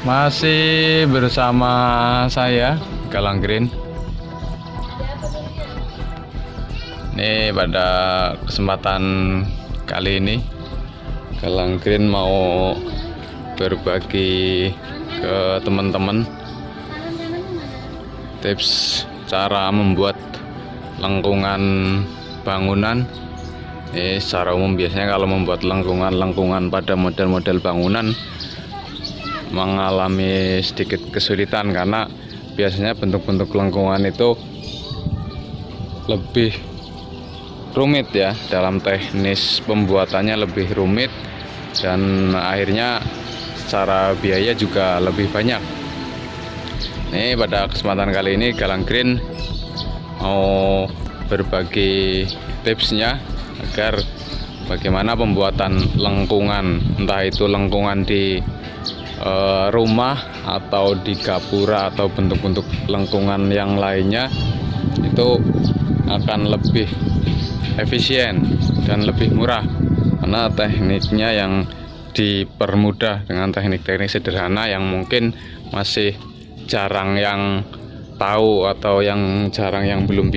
Masih bersama saya Galang Green. Ini pada kesempatan kali ini Galang Green mau berbagi ke teman-teman tips cara membuat lengkungan bangunan. Ini secara umum biasanya kalau membuat lengkungan pada model-model bangunan mengalami sedikit kesulitan karena biasanya bentuk-bentuk lengkungan itu lebih rumit ya, dalam teknis pembuatannya lebih rumit dan akhirnya secara biaya juga lebih banyak. Nih pada kesempatan kali ini Galang Green mau berbagi tipsnya agar bagaimana pembuatan lengkungan, entah itu lengkungan di rumah atau di gapura atau bentuk-bentuk lengkungan yang lainnya, itu akan lebih efisien dan lebih murah karena tekniknya yang dipermudah dengan teknik-teknik sederhana yang mungkin masih jarang yang tahu atau yang belum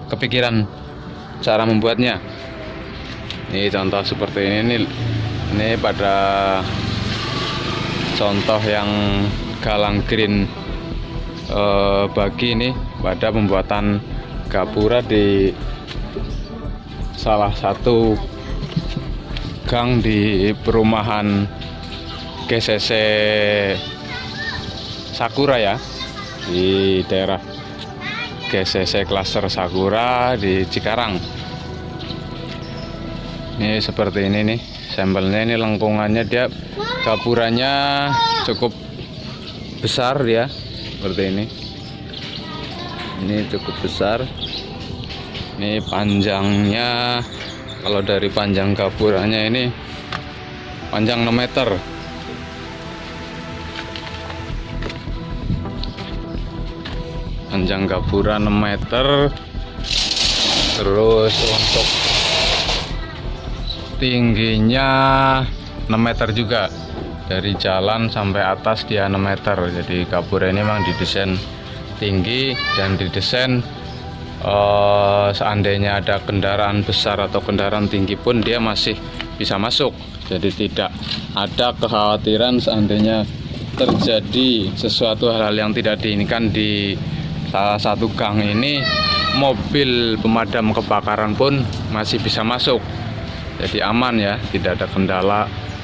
kepikiran cara membuatnya. Ini contoh seperti ini pada contoh yang Galang Green bagi ini pada pembuatan gapura di salah satu gang di perumahan GCC Sakura ya, di daerah GCC Cluster Sakura di Cikarang. Ini seperti ini nih sampelnya. Ini lengkungannya, dia gapuranya cukup besar ya, seperti ini cukup besar. Ini panjangnya, kalau dari panjang gapuranya ini panjang 6 meter. Panjang gapura 6 meter. Terus untuk tingginya 6 meter juga, dari jalan sampai atas dia 6 meter. Jadi gapura ini memang didesain tinggi dan didesain seandainya ada kendaraan besar atau kendaraan tinggi pun dia masih bisa masuk. Jadi tidak ada kekhawatiran seandainya terjadi sesuatu hal yang tidak diinginkan di salah satu gang ini, mobil pemadam kebakaran pun masih bisa masuk. Jadi aman ya, tidak ada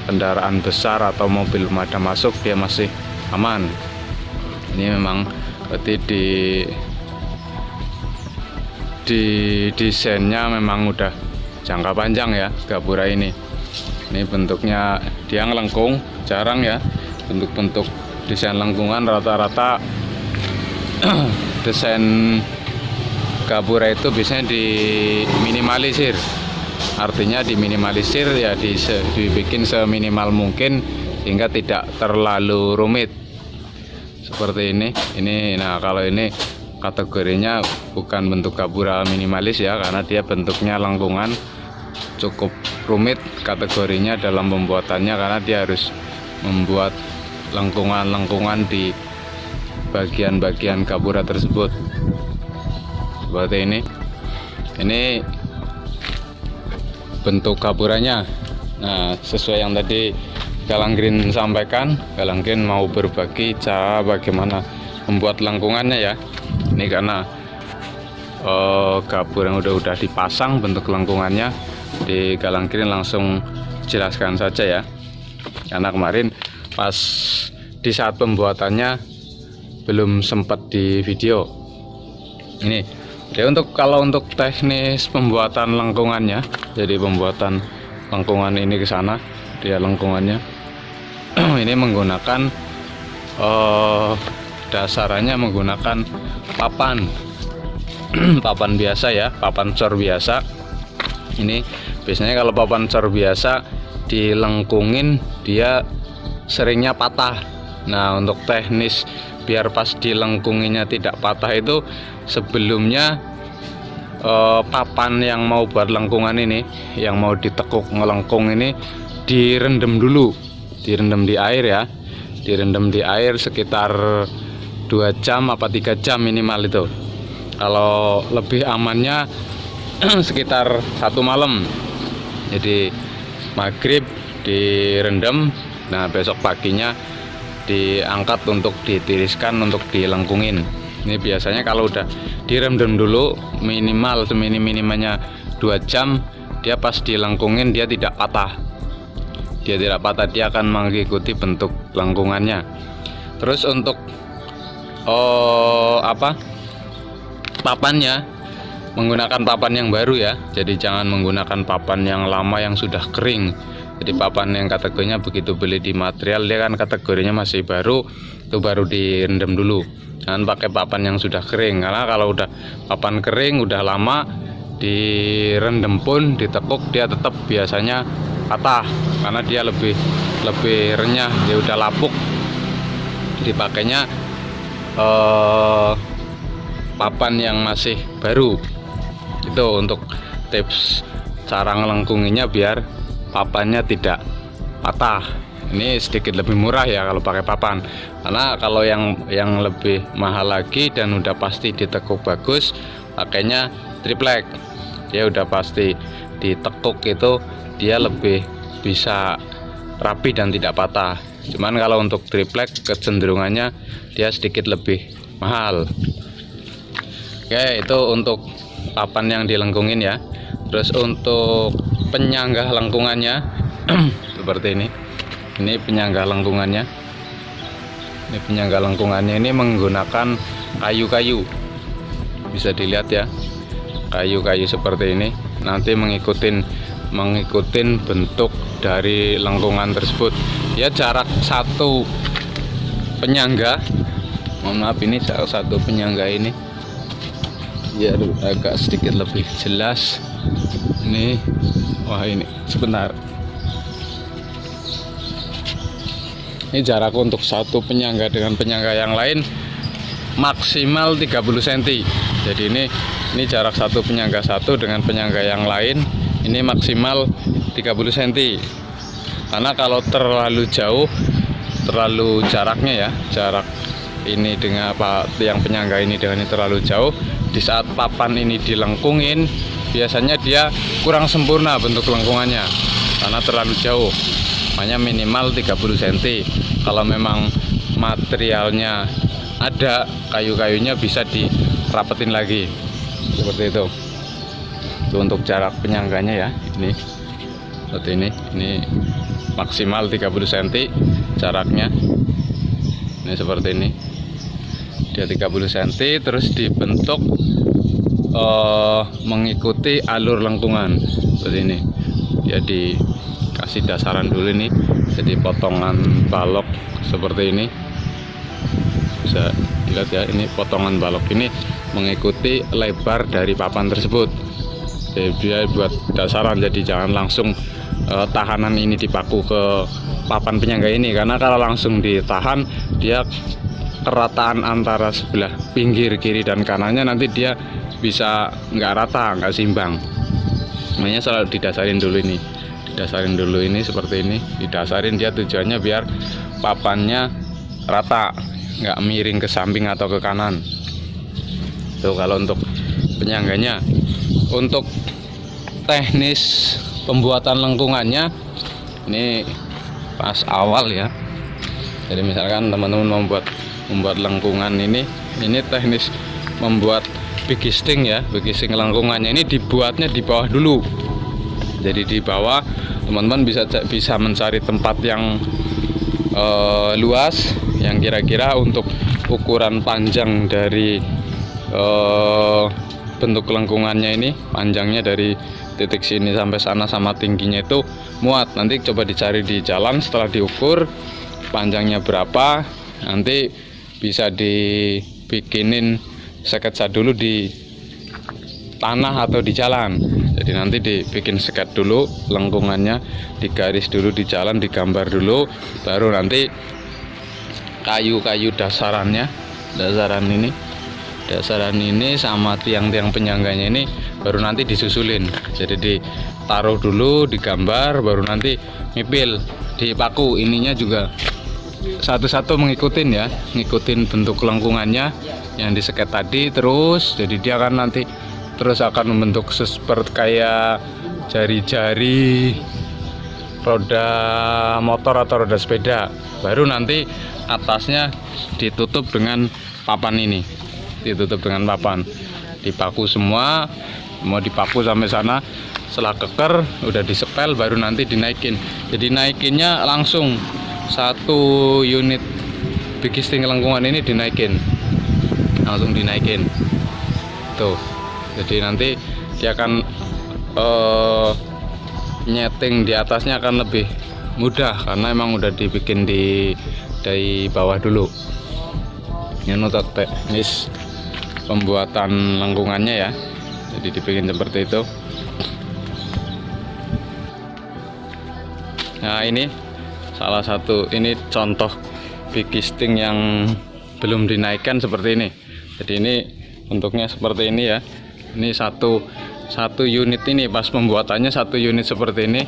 kendaraan besar atau mobil pemadam masuk, dia masih aman. Ini memang berarti di desainnya memang udah jangka panjang ya gapura ini. Ini bentuknya dia ngelengkung, jarang ya bentuk-bentuk desain lengkungan. Rata-rata desain gapura itu biasanya diminimalisir. Artinya diminimalisir ya, dibikin seminimal mungkin sehingga tidak terlalu rumit. Seperti ini. Nah kalau ini kategorinya bukan bentuk gapura minimalis ya, karena dia bentuknya lengkungan cukup rumit kategorinya dalam pembuatannya, karena dia harus membuat lengkungan di bagian-bagian gapura tersebut. Seperti ini bentuk gapuranya. Nah sesuai yang tadi Galang Green sampaikan, Galang Green mau berbagi cara bagaimana membuat lengkungannya ya. Ini karena gapura yang udah dipasang bentuk lengkungannya, di Galang Green langsung jelaskan saja ya, karena kemarin pas di saat pembuatannya belum sempat di video ini. Jadi kalau untuk teknis pembuatan lengkungannya, jadi pembuatan lengkungan ini ke sana, dia lengkungannya ini menggunakan dasarannya menggunakan papan papan biasa ya, papan cor biasa. Ini biasanya kalau papan cor biasa dilengkungin dia seringnya patah. Nah untuk teknis biar pas dilengkunginya tidak patah itu, sebelumnya papan yang mau buat lengkungan ini, yang mau ditekuk ngelengkung ini direndam dulu direndam di air ya, direndam di air sekitar 2 jam apa 3 jam minimal itu. Kalau lebih amannya sekitar 1 malam. Jadi maghrib direndam, nah besok paginya diangkat untuk ditiriskan untuk dilengkungin. Ini biasanya kalau udah direndam dulu minimal seminim-minimalnya 2 jam, dia pas dilengkungin dia tidak patah. Dia tidak patah, dia akan mengikuti bentuk lengkungannya. Terus untuk papannya, menggunakan papan yang baru ya. Jadi jangan menggunakan papan yang lama yang sudah kering. Jadi papan yang kategorinya begitu beli di material, dia kan kategorinya masih baru, itu baru direndam dulu. Jangan pakai papan yang sudah kering, karena kalau udah papan kering udah lama direndam pun ditekuk dia tetap biasanya patah, karena dia lebih renyah, dia udah lapuk. Dipakainya papan yang masih baru. Itu untuk tips cara ngelengkunginya biar papannya tidak patah. Ini sedikit lebih murah ya kalau pakai papan, karena kalau yang lebih mahal lagi dan udah pasti ditekuk bagus, pakainya triplek. Dia udah pasti ditekuk itu dia lebih bisa rapi dan tidak patah. Cuman kalau untuk triplek kecenderungannya dia sedikit lebih mahal. Oke, itu untuk papan yang dilengkungin ya. Terus untuk penyangga lengkungannya seperti ini. Ini penyangga lengkungannya. Ini penyangga lengkungannya ini menggunakan kayu-kayu. Bisa dilihat ya. Kayu-kayu seperti ini. Nanti mengikutin bentuk dari lengkungan tersebut. Ya jarak satu penyangga. Mohon maaf, ini satu penyangga ini. Ya agak sedikit lebih jelas. Ini wah ini sebentar. Ini jarak untuk satu penyangga dengan penyangga yang lain maksimal 30 cm. Jadi ini jarak satu penyangga satu dengan penyangga yang lain ini maksimal 30 cm. Karena kalau terlalu jauh, terlalu jaraknya ya, jarak ini dengan yang penyangga ini dengan ini terlalu jauh, di saat papan ini dilengkungin biasanya dia kurang sempurna bentuk lengkungannya karena terlalu jauh. Makanya minimal 30 cm. Kalau memang materialnya ada, kayu-kayunya bisa dirapetin lagi seperti itu. Itu untuk jarak penyangganya ya. Ini seperti ini maksimal 30 cm jaraknya. Ini seperti ini, dia 30 cm terus dibentuk mengikuti alur lengkungan seperti ini. Dia dikasih dasaran dulu ini, jadi potongan balok seperti ini. Bisa dilihat ya, ini potongan balok ini mengikuti lebar dari papan tersebut. Jadi dia buat dasaran, jadi jangan langsung tahanan ini dipaku ke papan penyangga ini, karena kalau langsung ditahan dia kerataan antara sebelah pinggir kiri dan kanannya nanti dia bisa nggak rata, nggak seimbang. Makanya selalu didasarin dulu ini seperti ini, didasarin. Dia tujuannya biar papannya rata, nggak miring ke samping atau ke kanan. Tuh kalau untuk penyangganya. Untuk teknis pembuatan lengkungannya ini pas awal ya. Jadi misalkan teman-teman membuat lengkungan ini teknis membuat bigisting ya, bigisting lengkungannya ini dibuatnya di bawah dulu. Jadi di bawah teman-teman bisa mencari tempat yang luas, yang kira-kira untuk ukuran panjang dari bentuk lengkungannya ini, panjangnya dari titik sini sampai sana sama tingginya itu muat. Nanti coba dicari di jalan, setelah diukur panjangnya berapa, nanti bisa dibikinin sketsa dulu di tanah atau di jalan. Jadi nanti dibikin sket dulu lengkungannya, digaris dulu di jalan, digambar dulu, baru nanti kayu-kayu dasaran ini sama tiang-tiang penyangganya ini baru nanti disusulin. Jadi di taruh dulu, digambar, baru nanti ngipil di paku. Ininya juga satu-satu ngikutin ya, ngikutin bentuk lengkungannya yang diseket tadi terus. Jadi dia akan nanti terus akan membentuk seperti kayak jari-jari roda motor atau roda sepeda. Baru nanti atasnya ditutup dengan papan ini, ditutup dengan papan, dipaku semua, mau dipaku sampai sana. Setelah keker udah disepel, baru nanti dinaikin. Jadi naikinnya langsung satu unit bigisting lengkungan ini dinaikin, langsung dinaikin tuh. Jadi nanti dia akan nyeting di atasnya akan lebih mudah karena emang udah dibikin dari bawah dulu. Ini untuk teknis pembuatan lengkungannya ya, jadi dibikin seperti itu. Nah, ini salah satu, ini contoh bigisting yang belum dinaikkan seperti ini. Jadi ini bentuknya seperti ini ya. Ini satu unit, ini pas pembuatannya satu unit seperti ini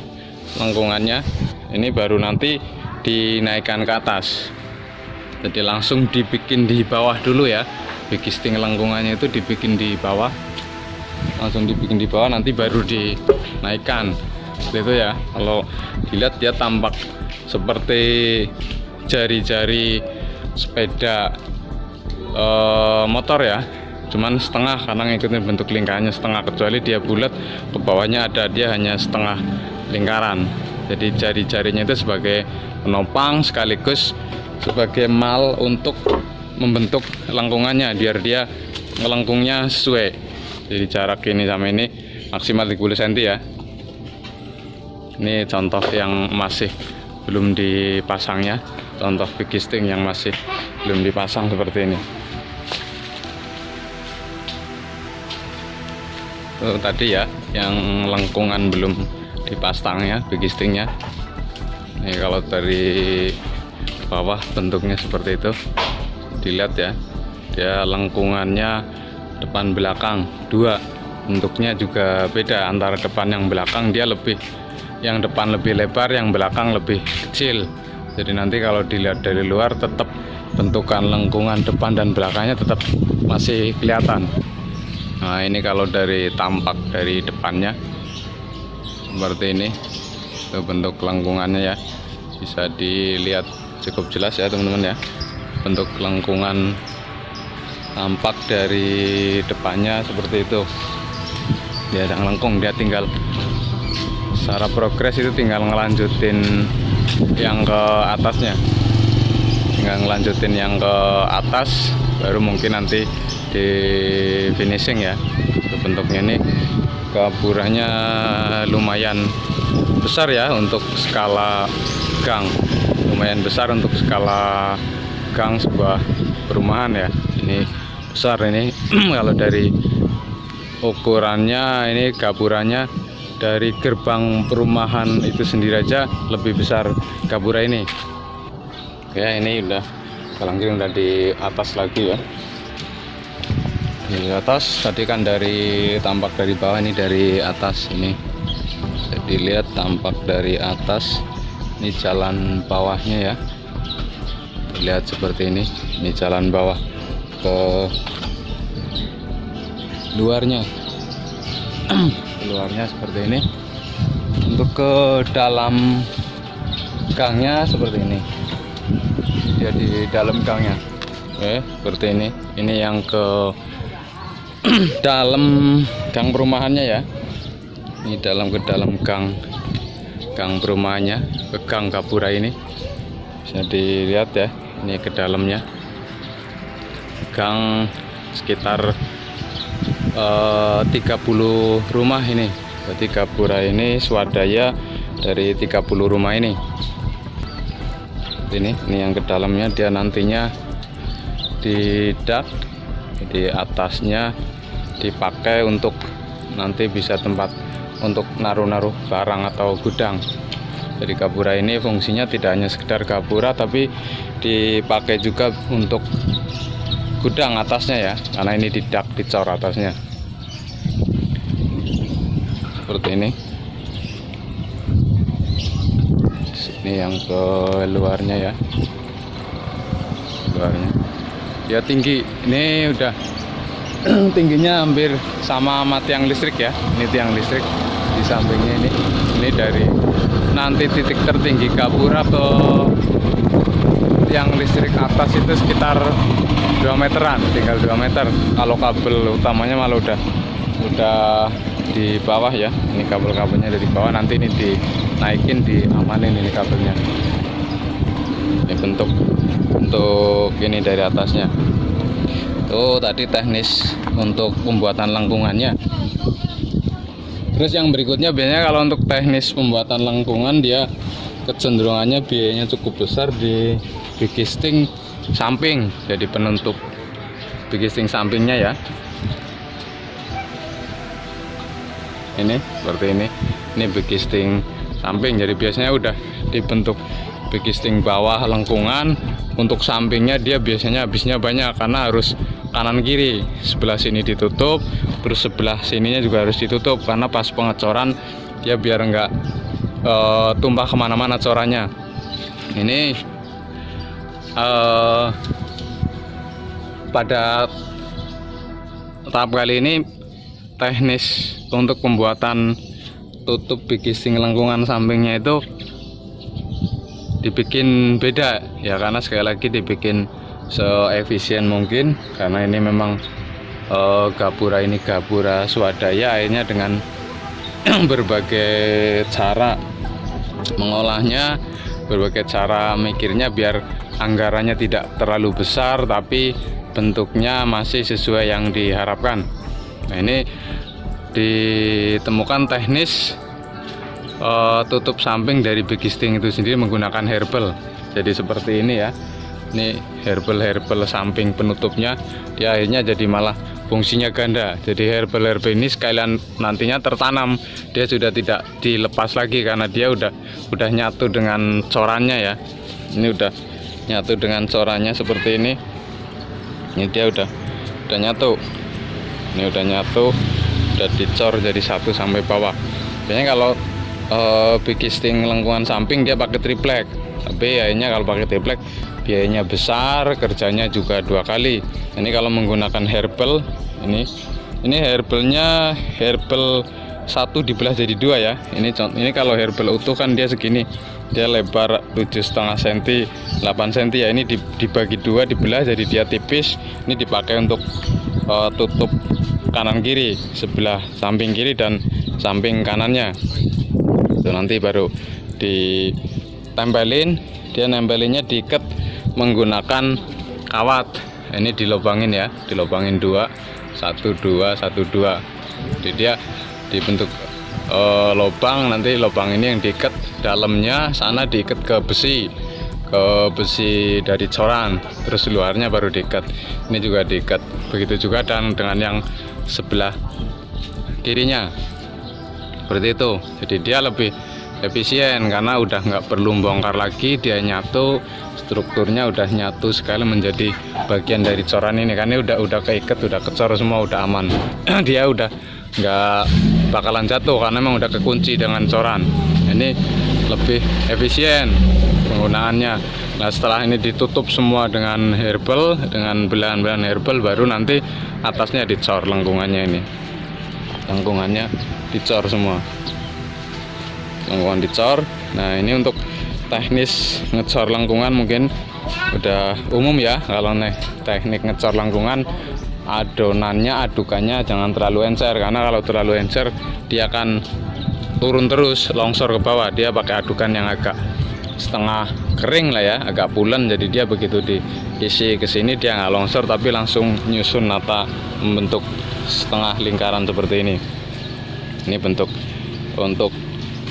lengkungannya. Ini baru nanti dinaikkan ke atas. Jadi langsung dibikin di bawah dulu ya. Bigisting lengkungannya itu dibikin di bawah, langsung dibikin di bawah, nanti baru dinaikkan. Seperti itu ya. Kalau dilihat dia tampak seperti jari-jari sepeda motor ya, cuman setengah karena ngikutin bentuk lingkarannya setengah, kecuali dia bulat ke bawahnya ada, dia hanya setengah lingkaran. Jadi jari-jarinya itu sebagai penopang sekaligus sebagai mal untuk membentuk lengkungannya biar dia ngelengkungnya sesuai. Jadi jarak ini sama ini maksimal 30 cm ya. Ini contoh yang masih belum dipasangnya, contoh bigisting yang masih belum dipasang seperti ini. Tadi ya yang lengkungan belum dipasangnya bigistingnya. Ini kalau dari bawah bentuknya seperti itu, dilihat ya, dia lengkungannya depan belakang dua, bentuknya juga beda antara depan yang belakang, dia lebih, yang depan lebih lebar, yang belakang lebih kecil. Jadi nanti kalau dilihat dari luar tetap bentukan lengkungan depan dan belakangnya tetap masih kelihatan. Nah, ini kalau dari tampak dari depannya seperti ini, itu bentuk lengkungannya ya, bisa dilihat cukup jelas ya teman-teman ya. Bentuk lengkungan tampak dari depannya seperti itu. Dia ada lengkung, dia tinggal secara progres itu tinggal ngelanjutin yang ke atasnya, tinggal ngelanjutin yang ke atas, baru mungkin nanti di finishing ya. Bentuknya ini keburannya lumayan besar ya untuk skala gang, lumayan besar untuk skala gang sebuah perumahan ya. Ini besar ini kalau dari ukurannya, ini gaburannya dari gerbang perumahan itu sendiri aja lebih besar gapura ini ya. Ini udah kalangking udah di atas lagi ya, di atas. Tadi kan dari tampak dari bawah, ini dari atas ini. Jadi lihat tampak dari atas, ini jalan bawahnya ya, lihat seperti ini. Ini jalan bawah ke luarnya luarnya seperti ini. Untuk ke dalam gangnya seperti ini, dia di dalam gangnya seperti ini. Ini yang ke dalam gang perumahannya ya, ini dalam ke dalam gang perumahannya, ke gang gapura ini bisa dilihat ya. Ini ke dalamnya gang sekitar 30 rumah ini. Berarti gapura ini swadaya dari 30 rumah ini. Ini yang ke dalamnya, dia nantinya didak, jadi atasnya dipakai untuk nanti bisa tempat untuk naruh-naruh barang atau gudang. Jadi gapura ini fungsinya tidak hanya sekedar gapura, tapi dipakai juga untuk gudang atasnya ya, karena ini didak, dicor atasnya seperti ini. Ini yang ke luarnya ya, luarnya ya tinggi. Ini udah tingginya hampir sama tiang listrik ya. Ini tiang listrik di sampingnya ini dari nanti titik tertinggi Gapura ke tiang listrik atas itu sekitar 2 meteran, tinggal 2 meter. Kalau kabel utamanya malah udah di bawah ya. Ini kabel-kabelnya dari bawah, nanti ini dinaikin, diamanin ini kabelnya. Ini bentuk ini dari atasnya. Tuh tadi teknis untuk pembuatan lengkungannya. Terus yang berikutnya biasanya kalau untuk teknis pembuatan lengkungan dia kecenderungannya biayanya cukup besar di bikisting samping. Jadi penutup bikisting sampingnya ya. Ini seperti ini bikisting samping. Jadi biasanya udah dibentuk bikisting bawah lengkungan. Untuk sampingnya dia biasanya habisnya banyak karena harus kanan kiri, sebelah sini ditutup, terus sebelah sininya juga harus ditutup karena pas pengecoran dia biar enggak tumpah kemana-mana corannya. Ini pada tahap kali ini teknis untuk pembuatan tutup bikisting lengkungan sampingnya itu dibikin beda ya, karena sekali lagi dibikin seefisien mungkin, karena ini memang Gapura ini Gapura swadaya, akhirnya dengan berbagai cara mengolahnya, berbagai cara mikirnya biar anggarannya tidak terlalu besar tapi bentuknya masih sesuai yang diharapkan. Nah ini ditemukan teknis tutup samping dari bikisting itu sendiri menggunakan herbal. Jadi seperti ini ya, ini herbal samping penutupnya, dia akhirnya jadi malah fungsinya ganda. Jadi herbal ini sekalian nantinya tertanam, dia sudah tidak dilepas lagi karena dia udah nyatu dengan corannya ya. Ini udah nyatu dengan corannya seperti ini. Ini dia udah nyatu. Ini udah nyatu, udah dicor jadi satu sampai bawah. Biasanya kalau bikisting lengkungan samping dia pakai triplek, tapi akhirnya kalau pakai triplek biayanya besar, kerjanya juga 2 kali. Ini kalau menggunakan herbal, ini herbalnya herbal 1 dibelah jadi 2 ya. Ini kalau herbal utuh kan dia segini, dia lebar 7,5 cm 8 cm ya. Ini dibagi 2, dibelah jadi dia tipis. Ini dipakai untuk tutup kanan kiri, sebelah samping kiri dan samping kanannya. Itu nanti baru ditempelin, dia nempelinnya diikat menggunakan kawat. Ini dilobangin ya, dilobangin 2, 1 2 1 2. Jadi dia dibentuk lobang, nanti lobang ini yang diikat, dalamnya sana diikat ke besi dari coran, terus luarnya baru diikat. Ini juga diikat, begitu juga dan dengan yang sebelah kirinya seperti itu. Jadi dia lebih efisien karena udah nggak perlu bongkar lagi, dia nyatu, strukturnya udah nyatu sekali menjadi bagian dari coran ini. Karena udah keikat, udah kecor semua, udah aman. Dia udah nggak bakalan jatuh karena memang udah kekunci dengan coran. Ini lebih efisien penggunaannya. Nah setelah ini ditutup semua dengan herbal, dengan belahan-belahan herbal, baru nanti atasnya dicor lengkungannya. Ini lengkungannya dicor semua, lengkungan dicor. Nah ini untuk teknis ngecor lengkungan mungkin udah umum ya. Kalau teknik ngecor lengkungan, adukannya jangan terlalu encer, karena kalau terlalu encer dia akan turun terus, longsor ke bawah. Dia pakai adukan yang agak setengah kering lah ya, agak pulen. Jadi dia begitu diisi ke sini dia nggak longsor tapi langsung nyusun nata membentuk setengah lingkaran seperti ini. Ini bentuk untuk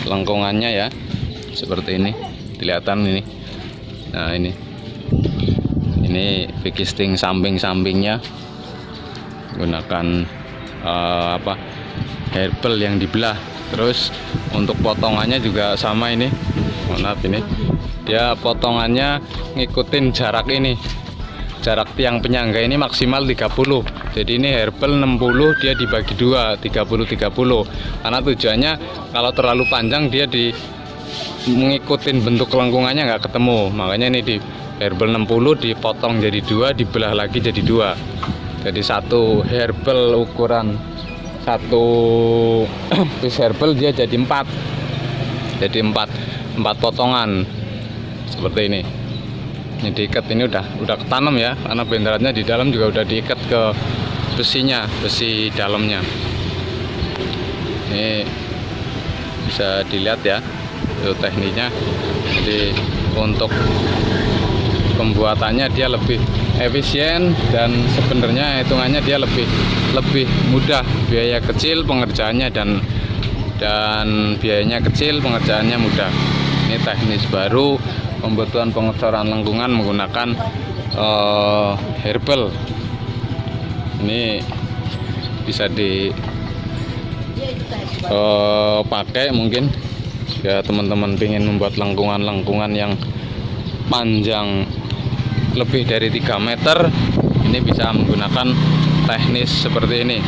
lengkungannya ya, seperti ini kelihatan ini. Nah ini bikisting samping-sampingnya gunakan herbal yang dibelah. Terus untuk potongannya juga sama ini. Maaf, ini dia potongannya ngikutin jarak ini, jarak tiang penyangga ini maksimal 30. Jadi ini herbal 60, dia dibagi 2, 30 30. Karena tujuannya kalau terlalu panjang dia ngikutin bentuk lengkungannya nggak ketemu, makanya ini di herbal 60 dipotong jadi 2, dibelah lagi jadi 2. Jadi satu herbal ukuran satu piece herbal dia jadi 4. Jadi 4 potongan seperti ini. Ini diikat, ini udah ketanam ya, karena benderannya di dalam juga udah diikat ke besinya, besi dalamnya. Ini bisa dilihat ya, itu tekniknya. Jadi untuk pembuatannya dia lebih efisien, dan sebenarnya hitungannya dia lebih mudah, biaya kecil pengerjaannya, dan biayanya kecil pengerjaannya mudah. Ini teknis baru pembuatan pengecoran lengkungan menggunakan herbal. Ini bisa dipakai mungkin ya teman-teman pengen membuat lengkungan yang panjang lebih dari 3 meter. Ini bisa menggunakan teknis seperti ini.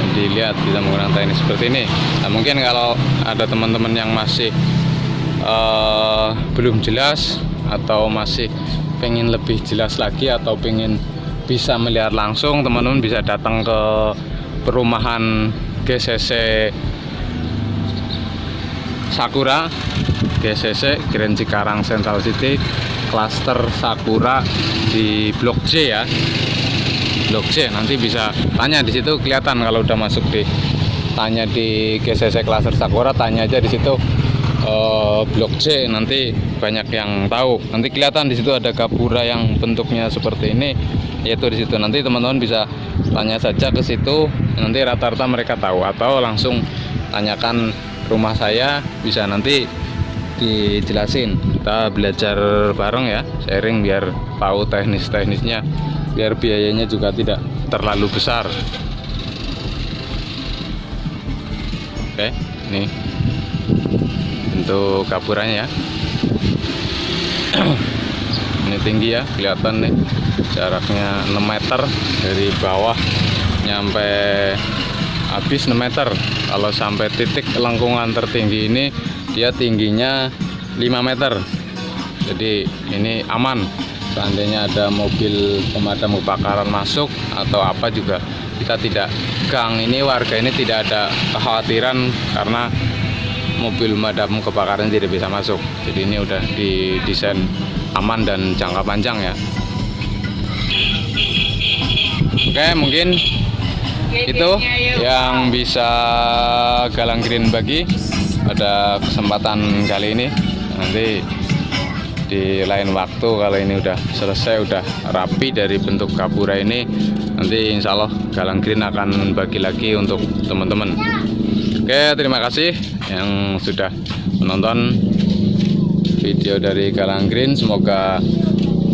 Dilihat, bisa menggunakan teknis seperti ini. Nah, mungkin kalau ada teman-teman yang masih belum jelas, atau masih pengen lebih jelas lagi, atau pengen bisa melihat langsung, teman-teman bisa datang ke perumahan GCC Sakura, GCC Grand Cikarang Central City, klaster Sakura di Blok J ya. Blok J, nanti bisa tanya di situ, kelihatan kalau udah masuk, tanya di GCC klaster Sakura, tanya aja di situ Blok C, nanti banyak yang tahu. Nanti kelihatan di situ ada gapura yang bentuknya seperti ini, yaitu di situ. Nanti teman-teman bisa tanya saja ke situ, nanti rata-rata mereka tahu, atau langsung tanyakan rumah saya, bisa nanti dijelasin. Kita belajar bareng ya, sharing biar tahu teknis-teknisnya, biar biayanya juga tidak terlalu besar. Oke, ini untuk gapuranya ya. Ini tinggi ya, kelihatan nih jaraknya 6 meter dari bawah nyampe habis 6 meter. Kalau sampai titik lengkungan tertinggi ini dia tingginya 5 meter. Jadi ini aman, seandainya ada mobil pemadam kebakaran masuk atau apa juga kita tidak, gang ini warga ini tidak ada kekhawatiran karena mobil pemadam kebakaran tidak bisa masuk. Jadi ini udah didesain aman dan jangka panjang ya. Oke, mungkin itu yang bisa Galang Green bagi pada kesempatan kali ini. Nanti di lain waktu, kalau ini udah selesai, udah rapi dari bentuk gapura ini, nanti insya Allah Galang Green akan bagi lagi untuk teman-teman. Oke, terima kasih yang sudah menonton video dari Galang Green. Semoga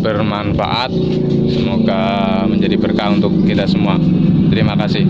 bermanfaat, semoga menjadi berkah untuk kita semua. Terima kasih.